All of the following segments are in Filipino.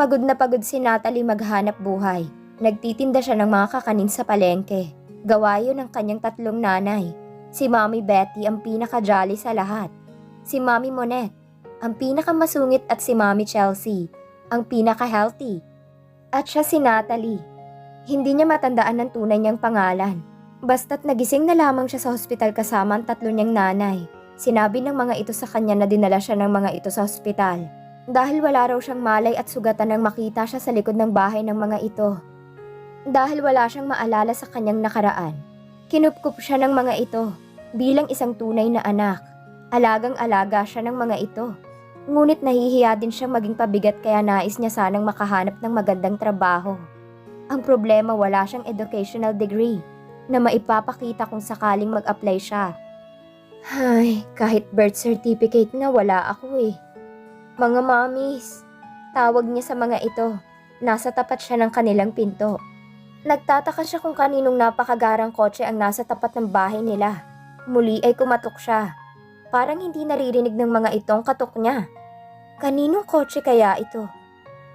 Pagod na pagod si Natalie maghanap buhay. Nagtitinda siya ng mga kakanin sa palengke. Gawa yun ng kanyang tatlong nanay. Si Mommy Betty ang pinaka-jolly sa lahat. Si Mommy Monette, ang pinakamasungit at si Mommy Chelsea, ang pinaka-healthy. At siya si Natalie. Hindi niya matandaan ang tunay niyang pangalan. Basta't nagising na lamang siya sa hospital kasama ang tatlo niyang nanay. Sinabi ng mga ito sa kanya na dinala siya ng mga ito sa hospital. Dahil wala raw siyang malay at sugatan nang makita siya sa likod ng bahay ng mga ito. Dahil wala siyang maalala sa kanyang nakaraan. Kinupkup siya ng mga ito bilang isang tunay na anak. Alagang-alaga siya ng mga ito. Ngunit nahihiya din siyang maging pabigat kaya nais niya sanang makahanap ng magandang trabaho. Ang problema wala siyang educational degree na maipapakita kung sakaling mag-apply siya. Ay, kahit birth certificate nga wala ako eh. Mga mommies, tawag niya sa mga ito. Nasa tapat siya ng kanilang pinto. Nagtataka siya kung kaninong napakagarang kotse ang nasa tapat ng bahay nila. Muli ay kumatok siya. Parang hindi naririnig ng mga itong katok niya. Kaninong kotse kaya ito?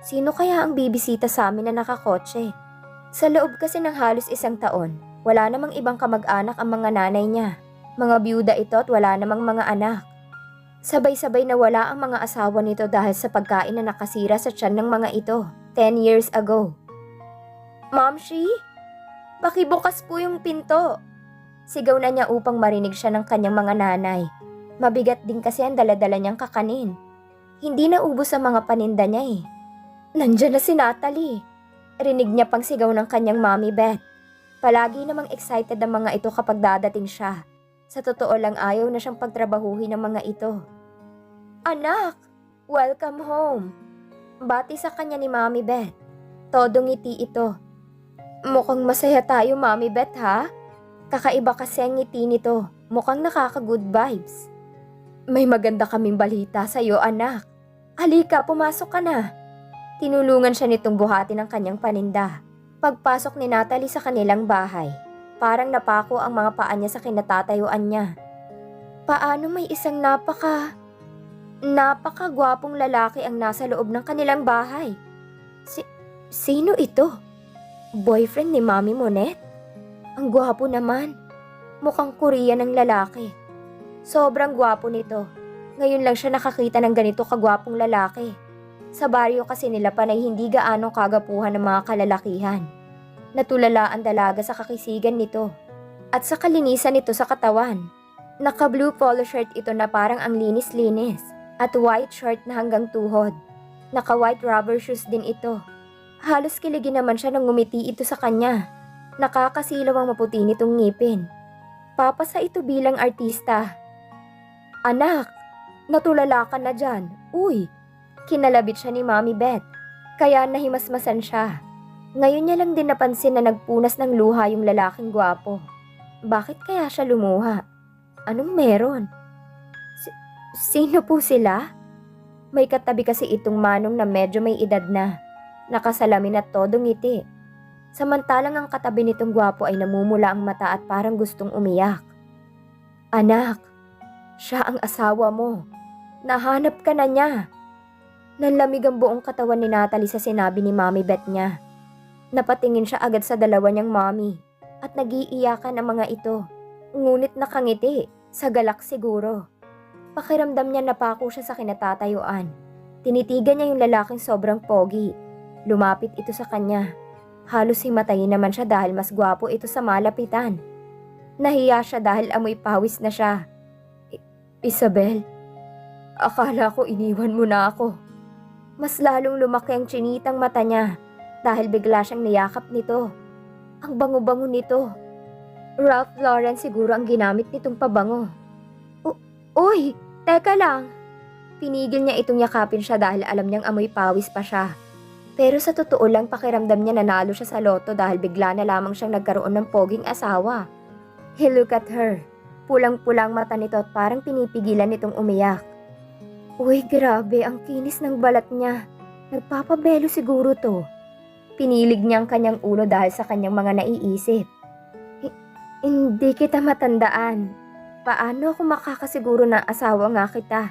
Sino kaya ang bibisita sa amin na nakakotse? Sa loob kasi ng halos isang taon, wala namang ibang kamag-anak ang mga nanay niya. Mga byuda ito at wala namang mga anak. Sabay-sabay na wala ang mga asawa nito dahil sa pagkain na nakasira sa tiyan ng mga ito 10 years ago. Momshi, pakibukas po yung pinto. Sigaw na niya upang marinig siya ng kanyang mga nanay. Mabigat din kasi ang daladala niyang kakanin. Hindi na ubos ang mga paninda niya eh. Nandiyan na si Natalie. Rinig niya pang sigaw ng kanyang Mommy Beth. Palagi namang excited ang mga ito kapag dadating siya. Sa totoo lang ayaw na siyang pagtrabahuhin ng mga ito. Anak, welcome home. Bati sa kanya ni Mommy Beth. Todong ngiti ito. Mukhang masaya tayo, Mommy Beth, ha? Kakaiba kasi ang ngiti nito. Mukhang nakaka-good vibes. May maganda kaming balita sa iyo, anak. Halika, pumasok ka na. Tinulungan siya nitong buhati ng kanyang paninda. Pagpasok ni Natalie sa kanilang bahay, parang napako ang mga paa niya sa kinatatayuan niya. Paano may isang napakagwapong lalaki ang nasa loob ng kanilang bahay? Sino ito? Boyfriend ni Mommy Monette? Ang gwapo naman. Mukhang Korean ang lalaki. Sobrang gwapo nito. Ngayon lang siya nakakita ng ganito kagwapong lalaki. Sa baryo kasi nila panay hindi gaanong kagapuhan ng mga kalalakihan. Natulala ang dalaga sa kakisigan nito. At sa kalinisan nito sa katawan. Naka-blue polo shirt ito na parang ang linis-linis. At white short na hanggang tuhod. Naka-white rubber shoes din ito. Halos kiligin naman siya nang ngumiti ito sa kanya. Nakakasilaw ang maputi nitong ngipin. Papasa ito bilang artista. Anak, natulala ka na dyan. Uy, kinalabit siya ni Mommy Beth. Kaya nahimasmasan siya. Ngayon niya lang din napansin na nagpunas ng luha yung lalaking gwapo. Bakit kaya siya lumuha? Anong meron? Sino po sila? May katabi kasi itong manong na medyo may edad na. Nakasalamin at todo ngiti. Samantalang ang katabi nitong gwapo ay namumula ang mata at parang gustong umiyak. Anak, siya ang asawa mo. Nahanap ka na niya. Nanlamig ang buong katawan ni Natalie sa sinabi ni Mommy Beth niya. Napatingin siya agad sa dalawa niyang mommy at nag-iiyakan ang mga ito. Ngunit nakangiti, sa galak siguro. Pakiramdam niya napako siya sa kinatatayuan. Tinitigan niya yung lalaking sobrang pogi. Lumapit ito sa kanya. Halos himatayin naman siya dahil mas gwapo ito sa malapitan. Nahiya siya dahil amoy pawis na siya. Isabel, akala ko iniwan mo na ako. Mas lalong lumaki ang tsinitang mata niya dahil bigla siyang niyakap nito. Ang bango-bango nito. Ralph Lauren siguro ang ginamit nitong pabango. Uy, teka lang. Pinigil niya itong yakapin siya dahil alam niyang amoy pawis pa siya. Pero sa totoo lang pakiramdam niya nanalo siya sa loto dahil bigla na lamang siyang nagkaroon ng poging asawa. He look at her. Pulang-pulang mata nito at parang pinipigilan nitong umiyak. Uy, grabe, ang kinis ng balat niya. Nagpapabelo siguro to. Pinilig niya ang kanyang ulo dahil sa kanyang mga naiisip. Hindi kita matandaan. Paano ako makakasiguro na asawa nga kita?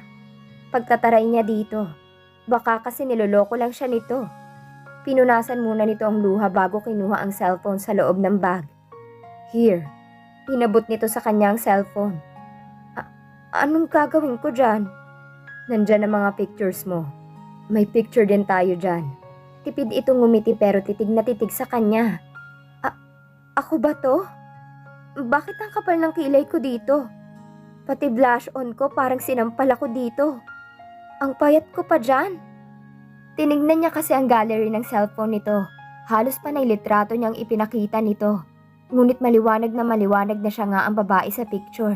Pagkataray niya dito. Baka kasi niloloko lang siya nito. Pinunasan muna nito ang luha bago kinuha ang cellphone sa loob ng bag. Here. Inabot nito sa kanya ang cellphone. Anong gagawin ko dyan? Nandyan ang mga pictures mo. May picture din tayo dyan. Tipid itong ngumiti pero titig na titig sa kanya. Ako ba to? Bakit ang kapal ng kilay ko dito? Pati blush on ko parang sinampal ako dito. Ang payat ko pa dyan. Tinignan niya kasi ang gallery ng cellphone nito. Halos panay litrato niyang ipinakita nito. Ngunit maliwanag na siya nga ang babae sa picture.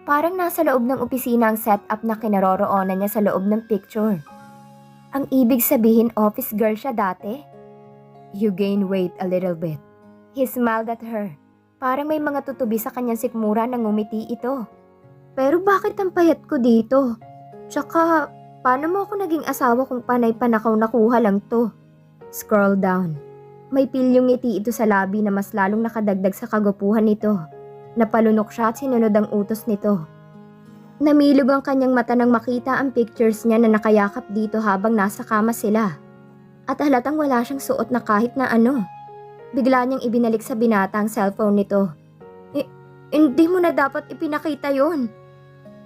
Parang nasa loob ng opisina ang setup na kinaroroonan niya sa loob ng picture. Ang ibig sabihin office girl siya dati? You gain weight a little bit. He smiled at her. Parang may mga tutubi sa kanyang sikmura na ngumiti ito. Pero bakit ang payat ko dito? Tsaka, paano mo ako naging asawa kung panay panakaw nakuha lang to? Scroll down. May pilyong ngiti ito sa labi na mas lalong nakadagdag sa kagupuhan nito. Napalunok siya at sinunod ang utos nito. Namilog ang kanyang mata nang makita ang pictures niya na nakayakap dito habang nasa kama sila. At halatang wala siyang suot na kahit na ano. Bigla niyang ibinalik sa binata ang cellphone nito. Hindi mo na dapat ipinakita yon.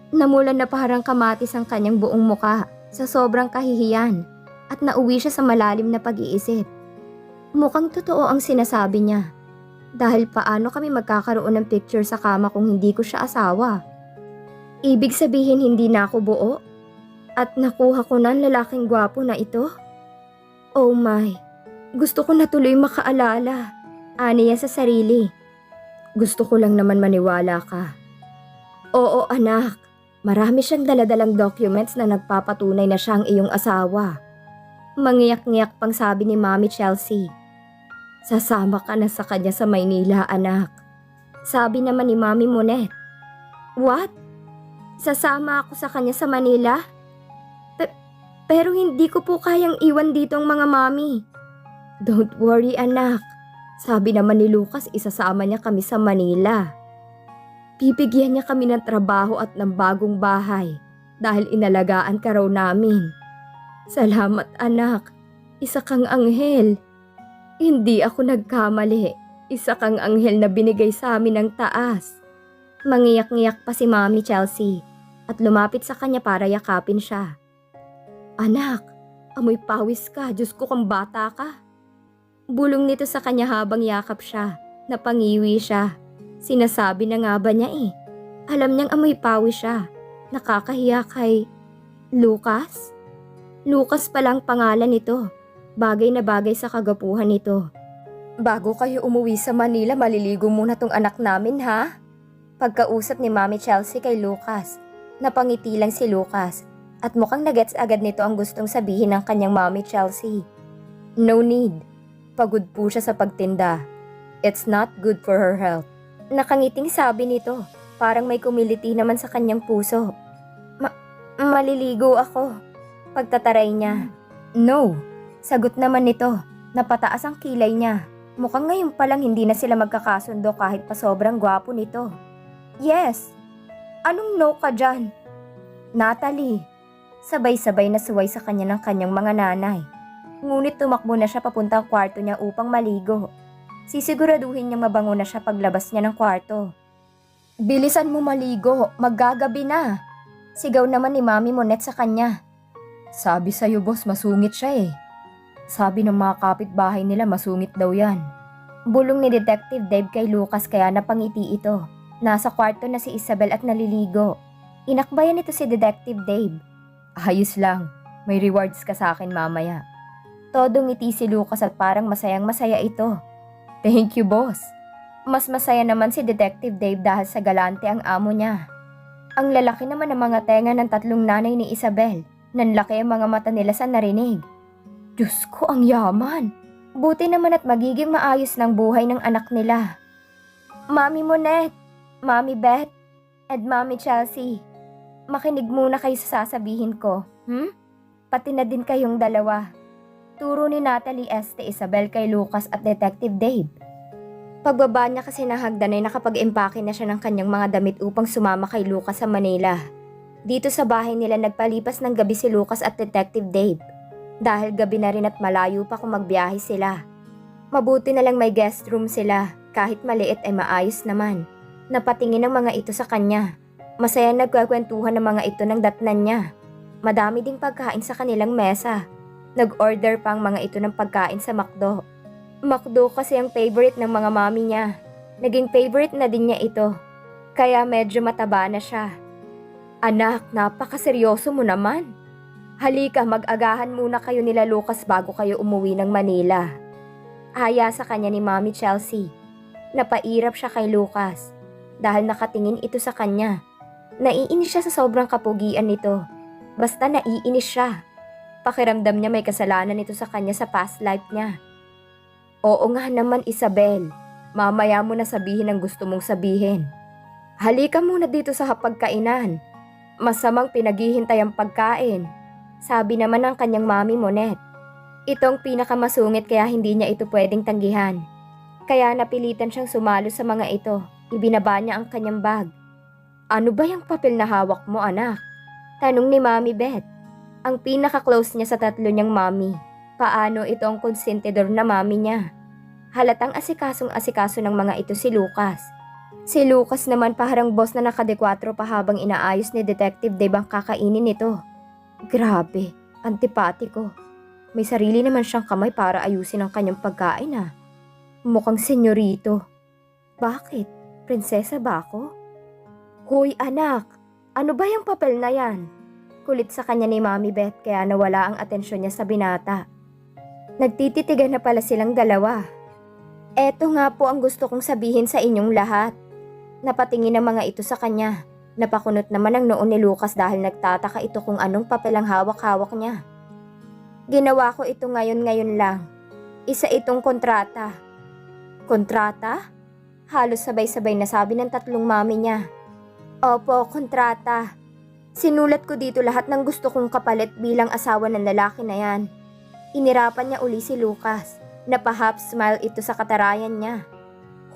Namulan na parang kamatis ang kanyang buong muka sa sobrang kahihiyan at nauwi siya sa malalim na pag-iisip. Mukhang totoo ang sinasabi niya. Dahil paano kami magkakaroon ng picture sa kama kung hindi ko siya asawa? Ibig sabihin hindi na ako buo? At nakuha ko na ang lalaking gwapo na ito? Oh my, gusto ko na tuloy makaalala. Aniya sa sarili. Gusto ko lang naman maniwala ka. Oo anak, marami siyang daladalang documents na nagpapatunay na siya ang iyong asawa. Mangiyak-ngiyak pang sabi ni Mami Chelsea. Sasama ka na sa kanya sa Maynila, anak. Sabi naman ni Mami Monet. What? Sasama ako sa kanya sa Manila? Pero hindi ko po kayang iwan dito ang mga mami. Don't worry, anak. Sabi naman ni Lucas, isasama niya kami sa Manila. Bibigyan niya kami ng trabaho at ng bagong bahay dahil inalagaan ka raw namin. Salamat, anak. Isa kang anghel. Hindi ako nagkamali. Isa kang anghel na binigay sa amin ng taas. Mangiyak-ngiyak pa si Mami Chelsea at lumapit sa kanya para yakapin siya. Anak, amoy pawis ka. Diyos ko kung bata ka. Bulong nito sa kanya habang yakap siya. Napangiwi siya. Sinasabi na nga ba niya eh. Alam niyang amoy pawis siya. Nakakahiya kay Lucas? Lucas palang pangalan nito. Bagay na bagay sa kagapuhan nito. Bago kayo umuwi sa Manila, maliligo muna tong anak namin ha? Pagkausap ni Mami Chelsea kay Lucas, napangiti lang si Lucas at mukhang nagets agad nito ang gustong sabihin ng kanyang Mami Chelsea. No need. Pagod po siya sa pagtinda. It's not good for her health. Nakangiting sabi nito, parang may kumiliti naman sa kanyang puso. Maliligo ako. Pagtataray niya. No. Sagot naman nito, napataas ang kilay niya. Mukhang ngayon palang hindi na sila magkakasundo kahit pa sobrang gwapo nito. Yes! Anong no ka dyan? Natalie! Sabay-sabay na suway sa kanya ng kanyang mga nanay. Ngunit tumakbo na siya papuntang kwarto niya upang maligo. Sisiguraduhin niyang mabango na siya paglabas niya ng kwarto. Bilisan mo maligo, maggagabi na! Sigaw naman ni Mami Monet sa kanya. Sabi sa'yo boss, masungit siya eh. Sabi ng mga kapitbahay nila masungit daw yan. Bulong ni Detective Dave kay Lucas kaya napangiti ito. Nasa kwarto na si Isabel at naliligo. Inakbayan nito si Detective Dave. Ayos lang, may rewards ka sa akin mamaya. Todo ngiti si Lucas at parang masayang masaya ito. Thank you boss. Mas masaya naman si Detective Dave dahil sa galante ang amo niya. Ang lalaki naman ng mga tenga ng tatlong nanay ni Isabel. Nanlaki ang mga mata nila sa narinig. Diyos ko, ang yaman. Buti naman at magiging maayos ng buhay ng anak nila. Mami Monet, Mami Beth, and Mami Chelsea. Makinig muna kayo sa sasabihin ko, Pati na din kayong dalawa. Turo ni Natalie Este Isabel kay Lucas at Detective Dave. Pagbaba niya kasi ng hagdan ay nakapag-empake na siya ng kanyang mga damit upang sumama kay Lucas sa Manila. Dito sa bahay nila nagpalipas ng gabi si Lucas at Detective Dave. Dahil gabi na rin at malayo pa kung magbiyahe sila. Mabuti na lang may guest room sila, kahit maliit ay maayos naman. Napatingin ang mga ito sa kanya. Masaya nagkakwentuhan ng mga ito ng datnan niya. Madami ding pagkain sa kanilang mesa. Nag-order pa ang mga ito ng pagkain sa McDo. McDo kasi ang favorite ng mga mami niya. Naging favorite na din niya ito. Kaya medyo mataba na siya. Anak, napakaseryoso mo naman. Halika, mag-agahan muna kayo nila Lucas bago kayo umuwi ng Manila. Aya sa kanya ni Mami Chelsea. Napairap siya kay Lucas dahil nakatingin ito sa kanya. Naiinis siya sa sobrang kapugian nito. Basta naiinis siya. Pakiramdam niya may kasalanan ito sa kanya sa past life niya. Oo nga naman Isabel, mamaya mo na sabihin ang gusto mong sabihin. Halika muna dito sa hapagkainan. Masamang pinaghihintay ang pagkain. Sabi naman ng kanyang mami Monet. Itong pinakamasungit kaya hindi niya ito pwedeng tanggihan. Kaya napilitan siyang sumalo sa mga ito. Ibinaba niya ang kanyang bag. Ano ba yung papel na hawak mo anak? Tanong ni Mami Beth. Ang pinaka-close niya sa tatlo niyang mami. Paano ito ang konsentidor na mami niya? Halatang asikasong-asikaso ng mga ito si Lucas. Si Lucas naman parang boss na nakadekwatro pa habang inaayos ni Detective Dave ang kakainin nito. Grabe, antipatiko. May sarili naman siyang kamay para ayusin ang kanyang pagkain ah. Mukhang senyorito. Bakit? Prinsesa ba ako? Hoy anak, ano ba yung papel na yan? Kulit sa kanya ni Mami Beth kaya nawala ang atensyon niya sa binata. Nagtititigan na pala silang dalawa. Eto nga po ang gusto kong sabihin sa inyong lahat. Napatingin ang mga ito sa kanya. Napakunot naman ang noon ni Lucas dahil nagtataka ito kung anong papel ang hawak-hawak niya. Ginawa ko ito ngayon lang. Isa itong kontrata. Kontrata? Halos sabay-sabay na sabi ng tatlong mami niya. Opo, kontrata. Sinulat ko dito lahat ng gusto kong kapalit bilang asawa ng lalaki na yan. Inirapan niya uli si Lucas. Napahap smile ito sa katarayan niya.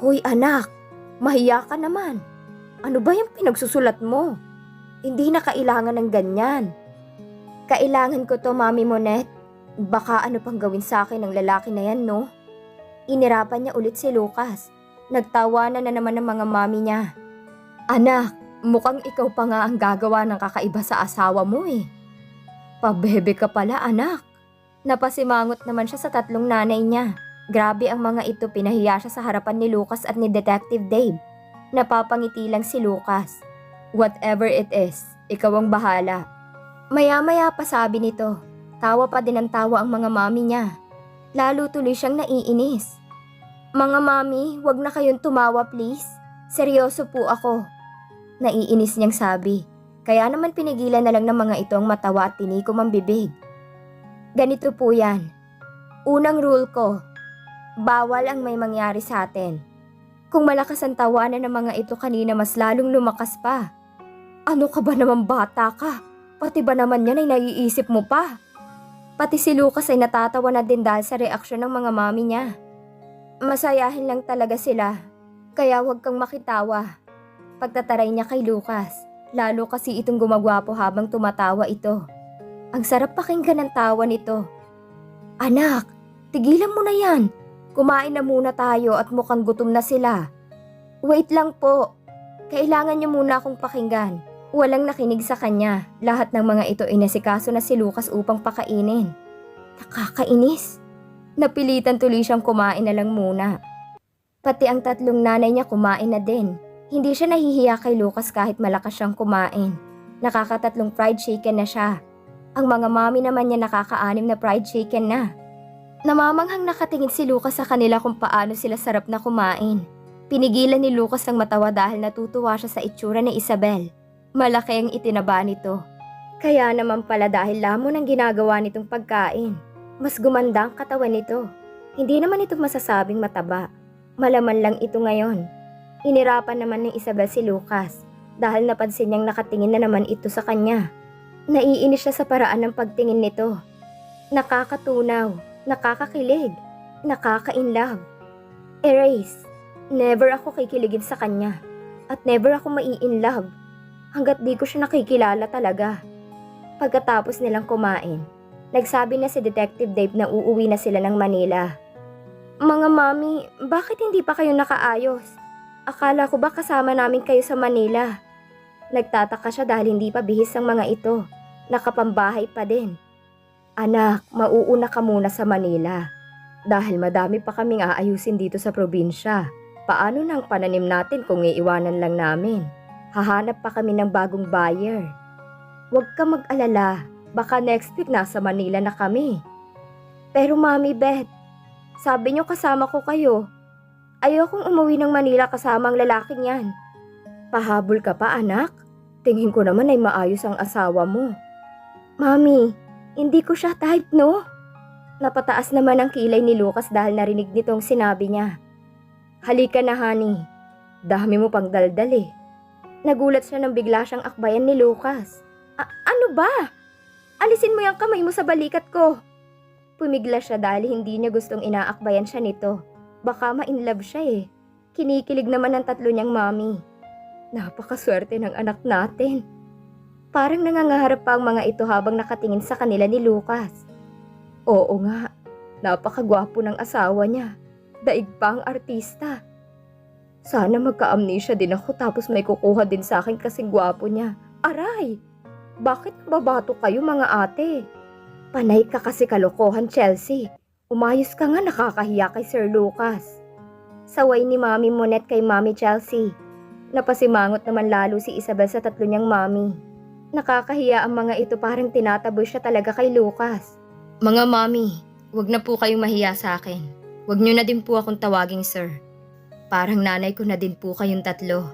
Hoy anak, mahiya ka naman. Ano ba yung pinagsusulat mo? Hindi na kailangan ng ganyan. Kailangan ko to, Mami Monet. Baka ano pang gawin sa akin ng lalaki na yan, no? Inirapan niya ulit si Lucas. Nagtawanan na naman ng mga mami niya. Anak, mukhang ikaw pa nga ang gagawa ng kakaiba sa asawa mo eh. Pabebe ka pala, anak. Napasimangot naman siya sa tatlong nanay niya. Grabe ang mga ito, pinahiya siya sa harapan ni Lucas at ni Detective Dave. Napapangiti lang si Lucas. Whatever it is, ikaw ang bahala. Maya-maya pa sabi nito. Tawa pa din ang tawa ang mga mami niya. Lalo tuloy siyang naiinis. Mga mami, wag na kayong tumawa please. Seryoso po ako. Naiinis niyang sabi. Kaya naman pinigilan na lang ng mga ito ang matawa at tinikom ang bibig. Ganito po yan. Unang rule ko, bawal ang may mangyari sa atin. Kung malakas ang tawanan ng mga ito kanina mas lalong lumakas pa. Ano ka ba naman bata ka? Pati ba naman yan ay naiisip mo pa? Pati si Lucas ay natatawa na din dahil sa reaksyon ng mga mami niya. Masayahin lang talaga sila, kaya huwag kang makitawa. Pagtataray niya kay Lucas, lalo kasi itong gumagwapo habang tumatawa ito. Ang sarap pakinggan ng tawa nito. Anak, tigilan mo na yan. Kumain na muna tayo at mukhang gutom na sila. Wait lang po. Kailangan niyo muna akong pakinggan. Walang nakinig sa kanya. Lahat ng mga ito inasikaso na si Lucas upang pakainin. Nakakainis. Napilitan tuloy siyang kumain na lang muna. Pati ang tatlong nanay niya kumain na din. Hindi siya nahihiya kay Lucas kahit malakas siyang kumain. Nakakatatlong fried chicken na siya. Ang mga mami naman niya nakaka-anim na fried chicken na. Namamanghang nakatingin si Lucas sa kanila kung paano sila sarap na kumain. Pinigilan ni Lucas ang matawa dahil natutuwa siya sa itsura ni Isabel. Malaki ang itinaba nito. Kaya naman pala dahil lamon ang ginagawa nitong pagkain. Mas gumanda ang katawan nito. Hindi naman ito masasabing mataba. Malaman lang ito ngayon. Inirapan naman ni Isabel si Lucas dahil napansin niyang nakatingin na naman ito sa kanya. Naiinis siya sa paraan ng pagtingin nito. Nakakatunaw. Nakakakilig, nakaka-inlove. Erase, never ako kikiligin sa kanya at never ako mai-inlove hanggat di ko siya nakikilala talaga. Pagkatapos nilang kumain, Nagsabi na si Detective Dave na uuwi na sila ng Manila. Mga mami, bakit hindi pa kayo nakaayos? Akala ko ba kasama namin kayo sa Manila? Nagtataka siya dahil hindi pa bihis ang mga ito. Nakapambahay pa din. Anak, mauuna ka muna sa Manila. Dahil madami pa kaming aayusin dito sa probinsya. Paano nang pananim natin kung iiwanan lang namin? Hahanap pa kami ng bagong buyer. Huwag ka mag-alala. Baka next week nasa Manila na kami. Pero Mami Beth, sabi niyo kasama ko kayo. Ayokong umuwi ng Manila kasama ang lalaking yan. Pahabol ka pa anak? Tingin ko naman ay maayos ang asawa mo. Mami, hindi ko siya type no? Napataas naman ang kilay ni Lucas dahil narinig nitong sinabi niya. Halika na honey, dami mo pang daldal eh. Nagulat siya nang bigla siyang akbayan ni Lucas. Ano ba? Alisin mo yung kamay mo sa balikat ko. Pumigla siya dahil hindi niya gustong inaakbayan siya nito. Baka ma-inlove siya eh. Kinikilig naman ang tatlo niyang mami. Napakaswerte ng anak natin. Parang nangangaharap pa ang mga ito habang nakatingin sa kanila ni Lucas. Oo nga, napakagwapo ng asawa niya. Daig pa ang artista. Sana magka-amnesia din ako tapos may kukuha din sa akin kasing gwapo niya. Aray! Bakit babato kayo mga ate? Panay ka kasi kalokohan, Chelsea. Umayos ka nga, nakakahiya kay Sir Lucas. Saway ni Mami Monette kay Mami Chelsea. Napasimangot naman lalo si Isabel sa tatlo niyang mami. Nakakahiya ang mga ito, parang tinataboy siya talaga kay Lucas. Mga mami, wag na po kayong mahiya sa akin. Wag niyo na din po akong tawaging sir. Parang nanay ko na din po kayong tatlo.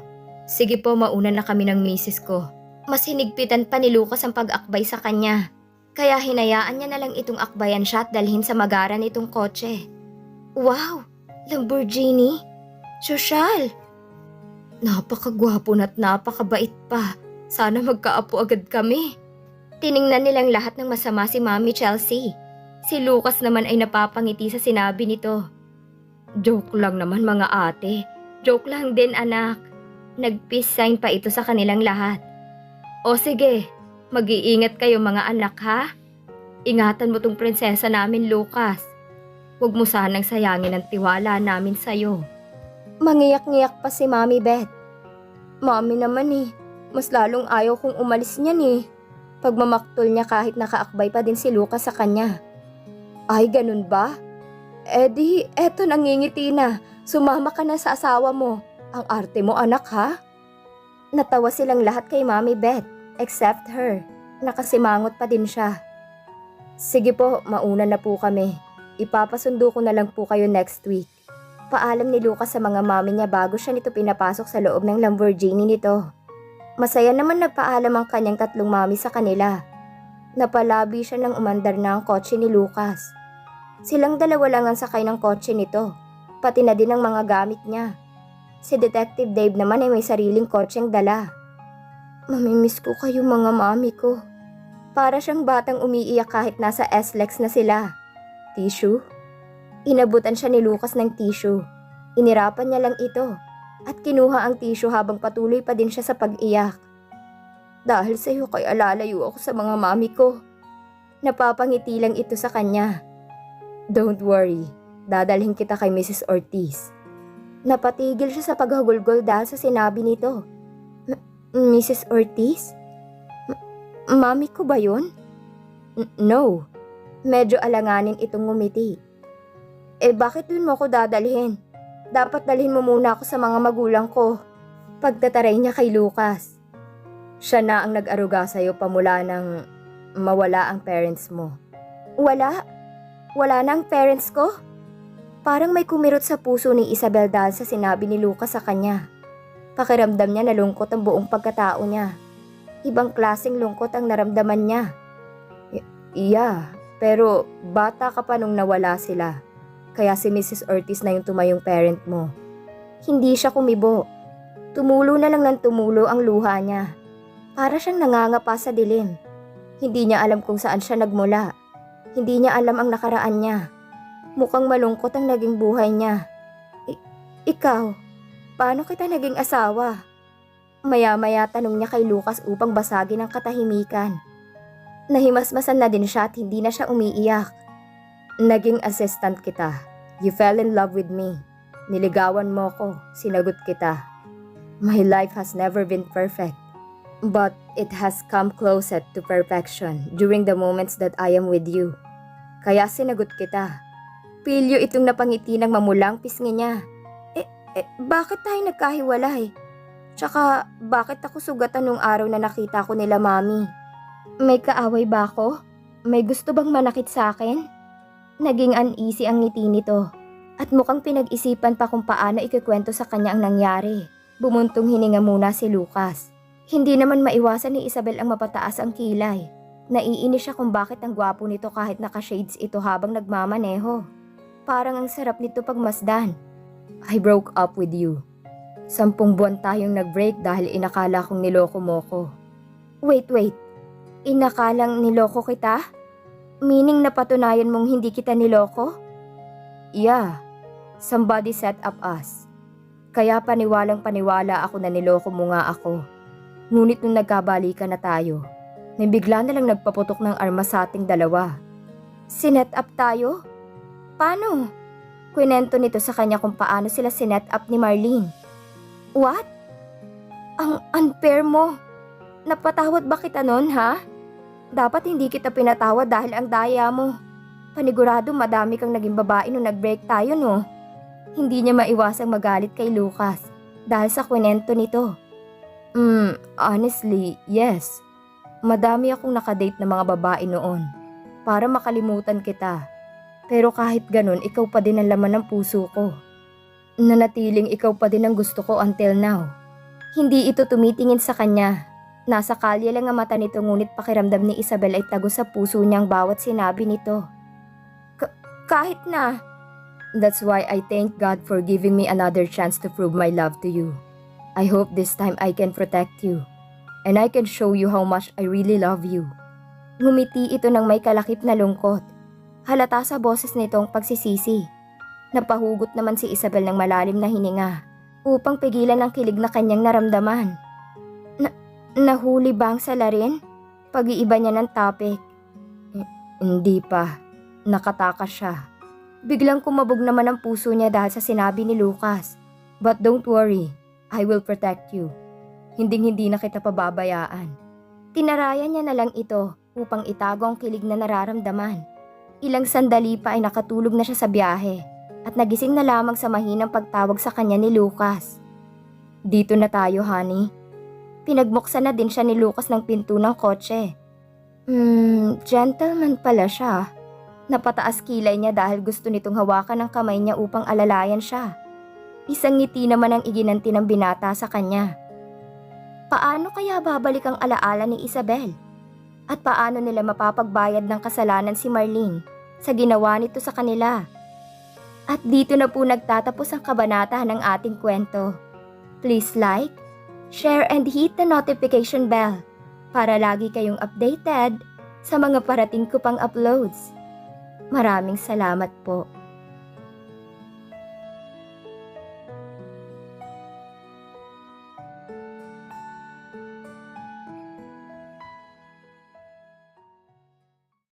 Sige po, mauna na kami ng misis ko. Mas hinigpitan pa ni Lucas ang pag-akbay sa kanya. Kaya hinayaan niya na lang itong akbayan siya at dalhin sa magaran itong kotse. Wow! Lamborghini! Sosyal! Napakagwapo na't napakabait pa. Sana magkaapo agad kami. Tiningnan nilang lahat ng masama si Mami Chelsea. Si Lucas naman ay napapangiti sa sinabi nito. Joke lang naman mga ate. Joke lang din anak. Nag-peace sign pa ito sa kanilang lahat. O sige, mag-iingat kayo mga anak ha. Ingatan mo tong prinsesa namin Lucas. Huwag mo sanang sayangin ang tiwala namin sa'yo. Mangiyak-ngiyak pa si Mami Beth. Mami naman eh, mas lalong ayaw kong umalis niyan eh. Pagmamaktol niya kahit nakaakbay pa din si Lucas sa kanya. Ay ganun ba? Eh di, eto nangingiti na. Sumama ka na sa asawa mo. Ang arte mo anak ha? Natawa silang lahat kay Mami Beth, except her. Nakasimangot pa din siya. Sige po, mauna na po kami. Ipapasundo ko na lang po kayo next week. Paalam ni Lucas sa mga mami niya bago siya nito pinapasok sa loob ng Lamborghini nito. Masaya naman nagpaalam ang kanyang tatlong mami sa kanila. Napalabi siya nang umandar na ang kotse ni Lucas. Silang dalawa lang ang sakay ng kotse nito, pati na din ang mga gamit niya. Si Detective Dave naman ay may sariling kotseng dala. Mamimiss ko kayo mga mami ko. Para siyang batang umiiyak kahit nasa SLEX na sila. Tissue? Inabutan siya ni Lucas ng tissue. Inirapan niya lang ito at kinuha ang tissue habang patuloy pa din siya sa pag-iyak. Dahil sa iyo kaya lalayo ako sa mga mami ko. Napapangiti lang ito sa kanya. Don't worry, dadalhin kita kay Mrs. Ortiz. Napatigil siya sa paghagulgol dahil sa sinabi nito. Mrs. Ortiz? Mami ko ba yun? No. Medyo alanganin itong ngumiti. Eh bakit dun mo ko dadalhin? Dapat dalhin mo muna ako sa mga magulang ko. Pagtataray niya kay Lucas. Siya na ang nag-aruga sa'yo pamula nang mawala ang parents mo. Wala? Wala na ang parents ko? Parang may kumirot sa puso ni Isabel dahil sa sinabi ni Lucas sa kanya. Pakiramdam niya na lungkot ang buong pagkatao niya. Ibang klaseng lungkot ang naramdaman niya. Iya, pero bata ka pa nung nawala sila. Kaya si Mrs. Ortiz na yung tumayong parent mo. Hindi siya kumibo. Tumulo na lang ng tumulo ang luha niya. Para siyang nangangapa sa dilim. Hindi niya alam kung saan siya nagmula. Hindi niya alam ang nakaraan niya. Mukhang malungkot ang naging buhay niya. Ikaw, paano kita naging asawa? Maya-maya tanong niya kay Lucas upang basagin ang katahimikan. Nahimasmasan na din siya at hindi na siya umiiyak. Naging assistant kita. You fell in love with me. Niligawan mo ko, sinagot kita. My life has never been perfect, but it has come closer to perfection during the moments that I am with you. Kaya sinagot kita. Pilyo itong napangiti ng mamulang pisngi niya. Bakit tayo nagkahiwalay? Tsaka, bakit ako sugatan nung araw na nakita ko nila mami? May kaaway ba ako? May gusto bang manakit sa akin? Naging uneasy ang ngiti nito. At mukhang pinag-isipan pa kung paano ikikwento sa kanya ang nangyari. Bumuntong hininga muna si Lucas. Hindi naman maiwasan ni Isabel ang mapataas ang kilay. Naiinis siya kung bakit ang gwapo nito kahit naka-shades ito habang nagmamaneho. Parang ang sarap nito pagmasdan. I broke up with you. 10 buwan tayong nag-break dahil inakala kong niloko mo ko. Wait. Inakalang niloko kita? Meaning napatunayan mong hindi kita niloko? Yeah. Somebody set up us. Kaya paniwalang-paniwala ako na niloko mo nga ako. Ngunit nung nagkabalikan na tayo, may bigla na lang nagpaputok ng armas sa ating dalawa. Sinet up tayo? Paano? Kwento nito sa kanya kung paano sila sinet up ni Marlene. What? Ang unfair mo. Napatawad ba kita nun, ha? Dapat hindi kita pinatawad dahil ang daya mo. Panigurado madami kang naging babae nung nag-break tayo, no? Hindi niya maiwasang magalit kay Lucas dahil sa kwento nito. Honestly, yes. Madami akong nakadate na mga babae noon para makalimutan kita. Pero kahit ganun, ikaw pa din ang laman ng puso ko. Nanatiling ikaw pa din ang gusto ko until now. Hindi ito tumitingin sa kanya. Nasa kalye lang ang mata nito ngunit pakiramdam ni Isabel ay tago sa puso niyang bawat sinabi nito. Kahit na. That's why I thank God for giving me another chance to prove my love to you. I hope this time I can protect you. And I can show you how much I really love you. Ngumiti ito ng may kalakip na lungkot. Halata sa boses nitong pagsisisi. Napahugot naman si Isabel ng malalim na hininga upang pigilan ang kilig na kanyang naramdaman. Nahuli ba ang salarin? Pag-iiba niya ng topic. Hindi pa. Nakatakas siya. Biglang kumabog naman ang puso niya dahil sa sinabi ni Lucas. But don't worry, I will protect you. Hinding-hindi na kita pababayaan. Tinarayan niya na lang ito upang itago ang kilig na nararamdaman. Ilang sandali pa ay nakatulog na siya sa biyahe at nagising na lamang sa mahinang pagtawag sa kanya ni Lucas. Dito na tayo, honey. Pinagmuksan na din siya ni Lucas ng pinto ng kotse. Gentleman pala siya. Napataas kilay niya dahil gusto nitong hawakan ang kamay niya upang alalayan siya. Isang ngiti naman ang iginanti ng binata sa kanya. Paano kaya babalik ang alaala ni Isabel? At paano nila mapapagbayad ng kasalanan si Marlene sa ginawa nito sa kanila? At dito na po nagtatapos ang kabanata ng ating kwento. Please like, share and hit the notification bell para lagi kayong updated sa mga parating ko pang uploads. Maraming salamat po.